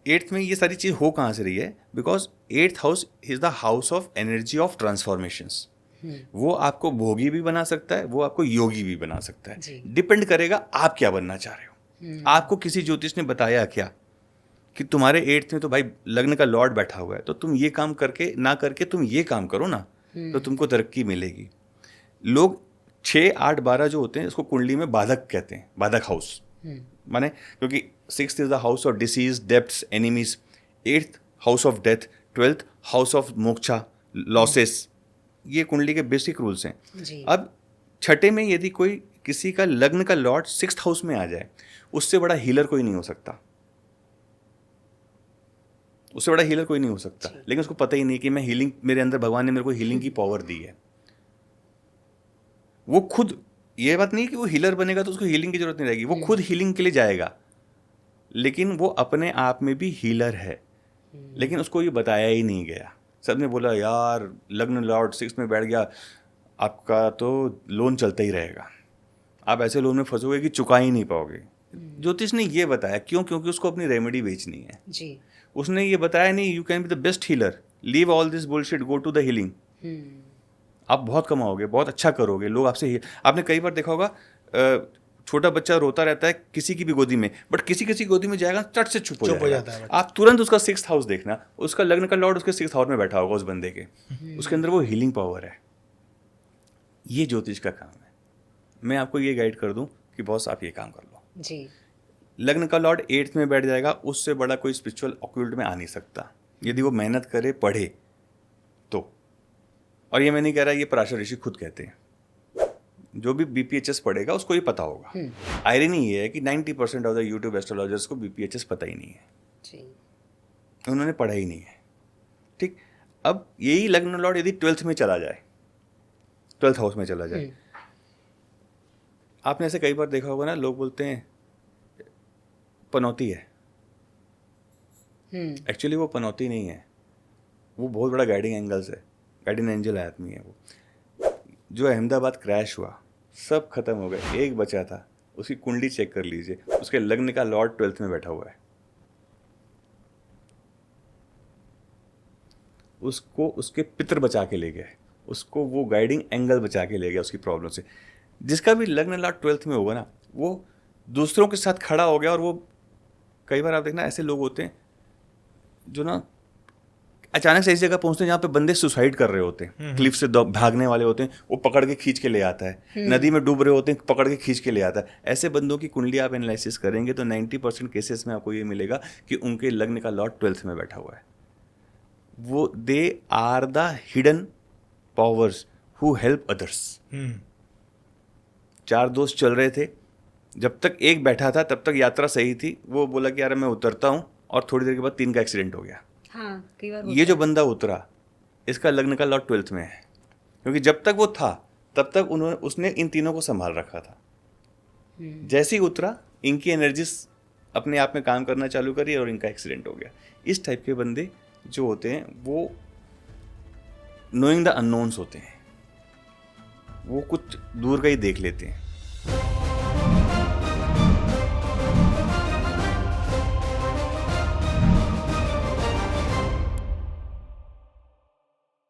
Eighth में ये सारी चीज़ हो कहाँ से रही है? Because eighth house is the house of energy of transformations. वो आपको भोगी भी बना सकता है, वो आपको योगी भी बना सकता है। डिपेंड करेगा आप क्या बनना चाह रहे हो। आपको किसी ज्योतिष ने बताया क्या कि तुम्हारे एट्थ में तो भाई लग्न का लॉर्ड बैठा हुआ है, तो तुम ये काम करके ना करके तुम ये काम करो ना, तो तुमको तरक्की मिलेगी। लोग 6, 8, 12 जो होते हैं इसको कुंडली में बाधक कहते हैं, बाधक हाउस माने, क्योंकि 6th is the house of disease, depths, enemies, 8th house of death, 12th house of moksha, losses. ये कुंडली के बेसिक रूल्स हैं। अब छठे में यदि कोई किसी का लग्न का लॉर्ड 6th हाउस में आ जाए, उससे बड़ा हीलर कोई नहीं हो सकता, उससे बड़ा हीलर कोई नहीं हो सकता। लेकिन उसको पता ही नहीं कि मैं हीलिंग, मेरे अंदर भगवान ने मेरे को हीलिंग की पावर दी है। वो खुद, ये बात नहीं कि वो हीलर बनेगा तो उसको हीलिंग की जरूरत नहीं रहेगी, वो खुद हीलिंग के लिए जाएगा, लेकिन वो अपने आप में भी हीलर है। लेकिन उसको ये बताया ही नहीं गया। सबने बोला यार लग्न लॉर्ड 6 में बैठ गया, आपका तो लोन चलता ही रहेगा, आप ऐसे लोन में फंसोगे कि चुका ही नहीं पाओगे। ज्योतिष ने ये बताया क्यों? क्योंकि उसको अपनी रेमेडी बेचनी है जी। उसने ये बताया नहीं you can be the best healer, leave all this bullshit, go to the healing. आप बहुत कमाओगे, बहुत अच्छा करोगे, लोग आपसे। आपने कई बार देखा होगा छोटा बच्चा रोता रहता है किसी की भी गोदी में, बट किसी किसी गोदी में जाएगा चट से चुप हो जाता है। आप तुरंत उसका 6th हाउस देखना, उसका लग्न का लॉर्ड उसके 6th हाउस में बैठा होगा उस बंदे के, उसके अंदर वो हीलिंग पावर है। ये ज्योतिष का काम है। मैं आपको ये गाइड कर दूं कि बॉस आप ये काम कर लो जी। लग्न का लॉर्ड 8th में बैठ जाएगा, उससे बड़ा कोई स्पिरिचुअल ऑक्यूल्ट में आ नहीं सकता, यदि वो मेहनत करे, पढ़े तो। और ये मैं नहीं कह रहा, ये पराशर ऋषि खुद कहते हैं। जो भी BPHS पढ़ेगा उसको ये पता होगा। आयरनी ये है कि 90% ऑफ द यूट्यूब एस्ट्रोलॉजर्स को BPHS पता ही नहीं है जी। उन्होंने पढ़ा ही नहीं है। ठीक, अब यही लग्न लॉर्ड यदि 12th में चला जाए, 12th हाउस में चला जाए, आपने ऐसे कई बार देखा होगा ना, लोग बोलते हैं पनौती है। एक्चुअली वो पनौती नहीं है, वो बहुत बड़ा गाइडिंग एंगल्स है, गाइडिंग एंजल आदमी है वो। जो अहमदाबाद क्रैश हुआ सब खत्म हो गया, एक बचा था, उसकी कुंडली चेक कर लीजिए, उसके लग्न का लॉर्ड 12th में बैठा हुआ है। उसको उसके पितर बचा के ले गए, उसको वो गाइडिंग एंगल बचा के ले गया उसकी प्रॉब्लम से। जिसका भी लग्न लॉर्ड 12th में होगा ना, वो दूसरों के साथ खड़ा हो गया। और वो कई बार आप देखना ऐसे लोग होते हैं जो ना अचानक से ऐसी जगह पहुंचते हैं जहाँ पे बंदे सुसाइड कर रहे होते हैं, क्लिफ से भागने वाले होते हैं, वो पकड़ के खींच के ले आता है। नदी में डूब रहे होते हैं, पकड़ के खींच के ले आता है। ऐसे बंदों की कुंडली आप एनालिसिस करेंगे तो 90% केसेस में आपको ये मिलेगा कि उनके लग्न का लॉर्ड 12th में बैठा हुआ है। वो they are the hidden powers who help others. 4 दोस्त चल रहे थे, जब तक एक बैठा था तब तक यात्रा सही थी। वो बोला कि यार मैं उतरता हूँ, और थोड़ी देर के बाद 3 का एक्सीडेंट हो गया। हाँ, कई बार ये जो बंदा उतरा, इसका लग्न का लॉर्ड 12th में है, क्योंकि जब तक वो था तब तक उसने इन तीनों को संभाल रखा था। जैसे ही उतरा, इनकी एनर्जीज अपने आप में काम करना चालू करी और इनका एक्सीडेंट हो गया। इस टाइप के बंदे जो होते हैं वो नोइंग द अननोन्स होते हैं, वो कुछ दूर का ही देख लेते हैं।